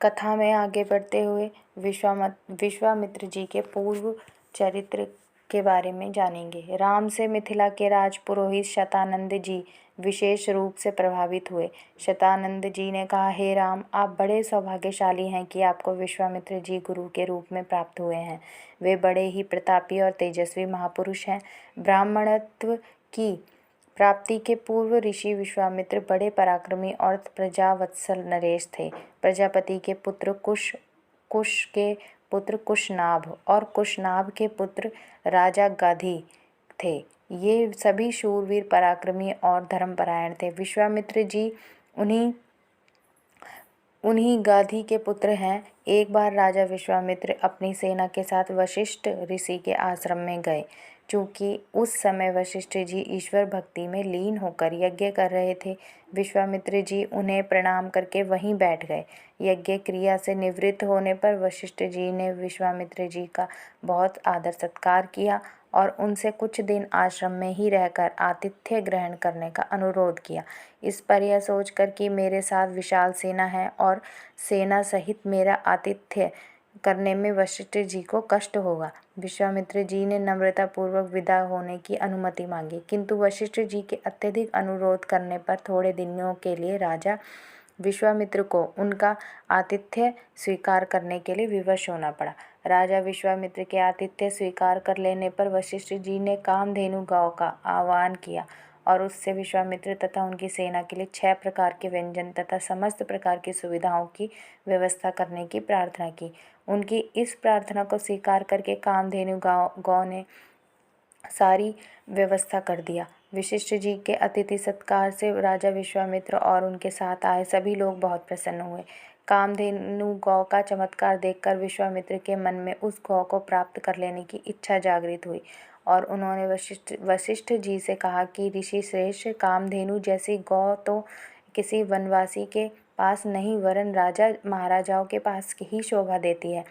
कथा में आगे बढ़ते हुए विश्वामित्र जी के पूर्व चरित्र के बारे में जानेंगे। राम से मिथिला के राज पुरोहित शतानंद जी विशेष रूप से प्रभावित हुए। शतानंद जी ने कहा, हे राम, आप बड़े सौभाग्यशाली हैं कि आपको विश्वामित्र जी गुरु के रूप में प्राप्त हुए हैं। वे बड़े ही प्रतापी और तेजस्वी महापुरुष हैं। ब्राह्मणत्व की प्राप्ति के पूर्व ऋषि विश्वामित्र बड़े पराक्रमी और प्रजावत्सल नरेश थे। प्रजापति के पुत्र कुश के पुत्र कुशनाभ और कुशनाभ के पुत्र राजा गाधी थे। ये सभी शूरवीर, पराक्रमी और धर्मपरायण थे। विश्वामित्र जी उन्हीं गाधी के पुत्र हैं। एक बार राजा विश्वामित्र अपनी सेना के साथ वशिष्ठ ऋषि के आश्रम में गए। चूँकि उस समय वशिष्ठ जी ईश्वर भक्ति में लीन होकर यज्ञ कर रहे थे, विश्वामित्र जी उन्हें प्रणाम करके वहीं बैठ गए। यज्ञ क्रिया से निवृत्त होने पर वशिष्ठ जी ने विश्वामित्र जी का बहुत आदर सत्कार किया और उनसे कुछ दिन आश्रम में ही रहकर आतिथ्य ग्रहण करने का अनुरोध किया। इस पर यह सोचकर कि मेरे साथ विशाल सेना है और सेना सहित मेरा आतिथ्य करने में वशिष्ठ जी को कष्ट होगा, विश्वामित्र जी ने नम्रतापूर्वक विदा होने की अनुमति मांगी। किंतु वशिष्ठ जी के अत्यधिक अनुरोध करने पर थोड़े दिनों के लिए राजा विश्वामित्र को उनका आतिथ्य स्वीकार करने के लिए विवश होना पड़ा। राजा विश्वामित्र के आतिथ्य स्वीकार कर लेने पर वशिष्ठ जी ने कामधेनु गौ का आह्वान किया और उससे विश्वामित्र तथा उनकी सेना के लिए 6 प्रकार के व्यंजन तथा समस्त प्रकार की सुविधाओं की व्यवस्था करने की प्रार्थना की। उनकी इस प्रार्थना को स्वीकार करके कामधेनु गौ ने सारी व्यवस्था कर दिया। वशिष्ठ जी के अतिथि सत्कार से राजा विश्वामित्र और उनके साथ आए सभी लोग बहुत प्रसन्न हुए। कामधेनु गौ का चमत्कार देखकर विश्वामित्र के मन में उस गौ को प्राप्त कर लेने की इच्छा जागृत हुई और उन्होंने वशिष्ठ जी से कहा कि ऋषि श्रेष्ठ, कामधेनु जैसी गौ तो किसी वनवासी के पास नहीं वरन राजा महाराजाओं के पास ही शोभा देती है,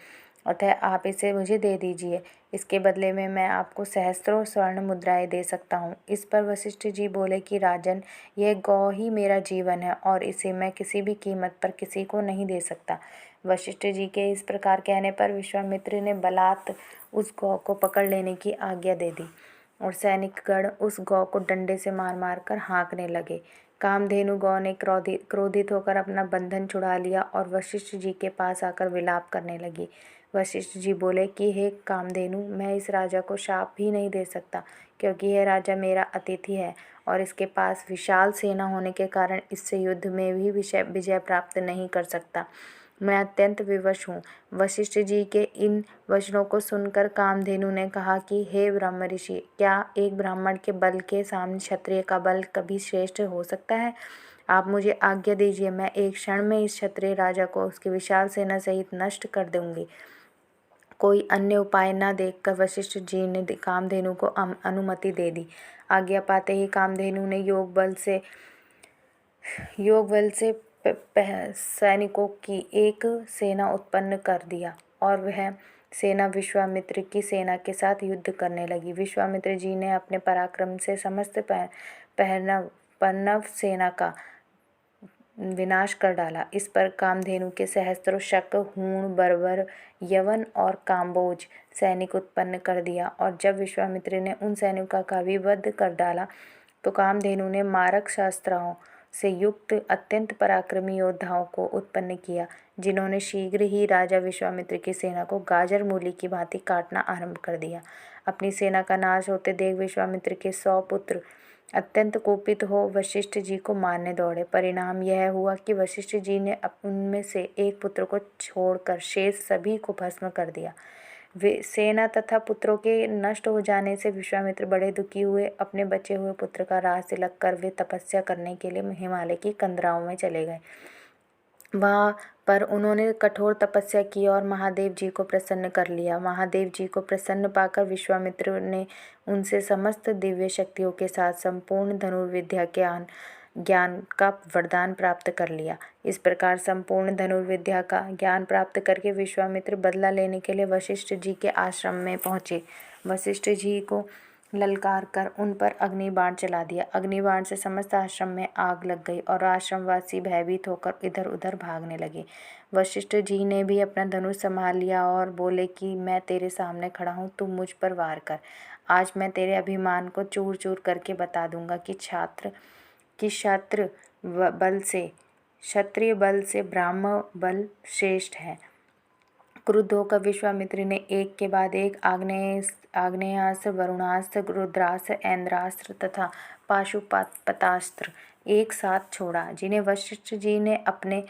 अतः आप इसे मुझे दे दीजिए। इसके बदले में मैं आपको सहस्त्रों स्वर्ण मुद्राएं दे सकता हूँ। इस पर वशिष्ठ जी बोले कि राजन, यह गौ ही मेरा जीवन है और इसे मैं किसी भी कीमत पर किसी को नहीं दे सकता। वशिष्ठ जी के इस प्रकार कहने पर विश्वामित्र ने बलात् उस गौ को पकड़ लेने की आज्ञा दे दी और सैनिकगण उस गौ को डंडे से मार मार कर हाँकने लगे। कामधेनु गौ ने क्रोधित होकर अपना बंधन छुड़ा लिया और वशिष्ठ जी के पास आकर विलाप करने लगी। वशिष्ठ जी बोले कि हे कामधेनु, मैं इस राजा को शाप भी नहीं दे सकता, क्योंकि यह राजा मेरा अतिथि है और इसके पास विशाल सेना होने के कारण इससे युद्ध में भी विजय प्राप्त नहीं कर सकता। मैं अत्यंत विवश हूँ। वशिष्ठ जी के इन वचनों को सुनकर कामधेनु ने कहा कि हे ब्रह्म ऋषि, क्या एक ब्राह्मण के बल के सामने क्षत्रिय का बल कभी श्रेष्ठ हो सकता है? आप मुझे आज्ञा दीजिए, मैं एक क्षण में इस क्षत्रिय राजा को उसकी विशाल सेना सहित नष्ट कर दूंगी। कोई अन्य उपाय न देखकर वशिष्ठ जी ने कामधेनु को अनुमति दे दी। आज्ञा पाते ही कामधेनु ने योग बल से सैनिकों की एक सेना उत्पन्न कर दिया और वह सेना विश्वामित्र की सेना के साथ युद्ध करने लगी। विश्वामित्र जी ने अपने पराक्रम से समस्त पन्नव सेना का विनाश कर डाला। इस पर कामधेनु के सहस्त्रों शक, हूण, बर्बर, यवन और काम्बोज सैनिक उत्पन्न कर दिया और जब विश्वामित्र ने उन सैनिकों का भी वध कर डाला तो कामधेनु ने मारक शास्त्रों से युक्त अत्यंत पराक्रमी योद्धाओं को उत्पन्न किया, जिन्होंने शीघ्र ही राजा विश्वामित्र की सेना को गाजर मूली की भांति काटना आरंभ कर दिया। अपनी सेना का नाश होते देख विश्वामित्र के 100 पुत्र अत्यंत कोपित हो वशिष्ठ जी को मारने दौड़े। परिणाम यह हुआ कि वशिष्ठ जी ने उनमें से एक पुत्र को छोड़कर शेष सभी को भस्म कर दिया। वे सेना तथा पुत्रों के नष्ट हो जाने से विश्वामित्र बड़े दुखी हुए। अपने बचे हुए पुत्र का राज तिलक कर वे तपस्या करने के लिए हिमालय की कंदराओं में चले गए। वहाँ पर उन्होंने कठोर तपस्या की और महादेव जी को प्रसन्न कर लिया। महादेव जी को प्रसन्न पाकर विश्वामित्र ने उनसे समस्त दिव्य शक्तियों के साथ संपूर्ण धनुर्विद्या के ज्ञान का वरदान प्राप्त कर लिया। इस प्रकार संपूर्ण धनुर्विद्या का ज्ञान प्राप्त करके विश्वामित्र बदला लेने के लिए वशिष्ठ जी के आश्रम में पहुँचे। वशिष्ठ जी को ललकार कर उन पर अग्निबाण चला दिया। अग्निबाण से समस्त आश्रम में आग लग गई और आश्रमवासी भयभीत होकर इधर उधर भागने लगे। वशिष्ठ जी ने भी अपना धनुष संभाल लिया और बोले कि मैं तेरे सामने खड़ा हूँ, तू मुझ पर वार कर। आज मैं तेरे अभिमान को चूर चूर करके बता दूंगा कि क्षत्रिय बल से ब्राह्मण बल श्रेष्ठ है। क्रुद्ध होकर विश्वामित्र ने एक के बाद एक आग्नेयास्त्र, वरुणास्त्र, रुद्रास्त्र, ऐन्द्रास्त्र तथा पाशुपतास्त्र एक साथ छोड़ा, जिन्हें वशिष्ठ जी ने अपने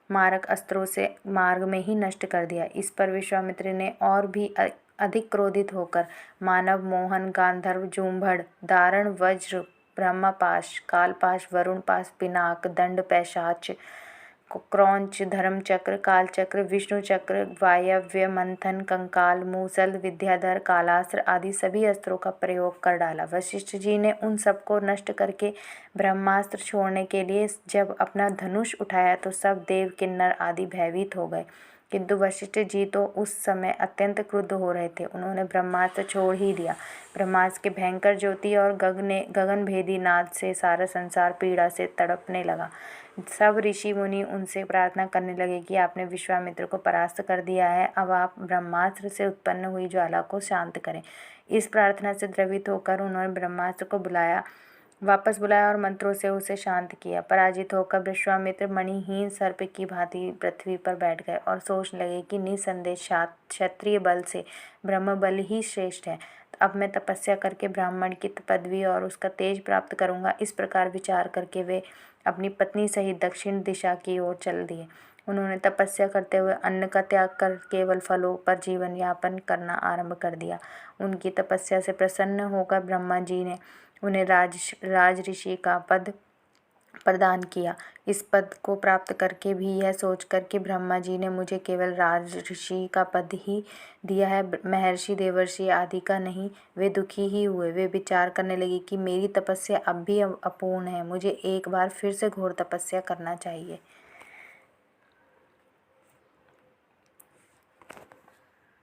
मारक अस्त्रों से मार्ग में ही नष्ट कर दिया। इस पर विश्वामित्र ने और भी अधिक क्रोधित होकर मानव, मोहन, गांधर्व, जुम्भड़, दारण, वज्र, ब्रह्मपाश, कालपाश, वरुण पाश, पिनाक, दंड, पैशाच, क्रौंच, धर्मचक्र, कालचक्र, विष्णु चक्र, वायव्य, मंथन, कंकाल, मूसल, विद्याधर, कालास्त्र आदि सभी अस्त्रों का प्रयोग कर डाला। वशिष्ठ जी ने उन सबको नष्ट करके ब्रह्मास्त्र छोड़ने के लिए जब अपना धनुष उठाया तो सब देव, किन्नर आदि भयभीत हो गए, किंतु वशिष्ठ जी तो उस समय अत्यंत क्रुद्ध हो रहे थे। उन्होंने ब्रह्मास्त्र छोड़ ही दिया। ब्रह्मास्त्र के भयंकर ज्योति और गगनभेदी नाद से सारा संसार पीड़ा से तड़पने लगा। सब ऋषि मुनि उनसे प्रार्थना करने लगे कि आपने विश्वामित्र को परास्त कर दिया है, अब आप ब्रह्मास्त्र से उत्पन्न हुई ज्वाला को शांत करें। इस प्रार्थना से द्रवित होकर उन्होंने ब्रह्मास्त्र को वापस बुलाया और मंत्रों से उसे शांत किया। पराजित होकर विश्वामित्र मणिहीन सर्प की भांति पृथ्वी पर बैठ गए और सोचने लगे कि निसंदेह क्षत्रिय बल से ब्रह्म बल ही श्रेष्ठ है। अब मैं तपस्या करके ब्राह्मण की पदवी और उसका तेज प्राप्त करूंगा। इस प्रकार विचार करके वे अपनी पत्नी सहित दक्षिण दिशा की ओर चल दिए। उन्होंने तपस्या करते हुए अन्न का त्याग कर केवल फलों पर जीवन यापन करना आरंभ कर दिया। उनकी तपस्या से प्रसन्न होकर ब्रह्मा जी ने उन्हें राज ऋषि का पद प्रदान किया। इस पद को प्राप्त करके भी यह सोचकर कि ब्रह्मा जी ने मुझे केवल राज ऋषि का पद ही दिया है, महर्षि, देवर्षि आदि का नहीं, वे दुखी ही हुए। वे विचार करने लगे कि मेरी तपस्या अब भी अपूर्ण है, मुझे एक बार फिर से घोर तपस्या करना चाहिए।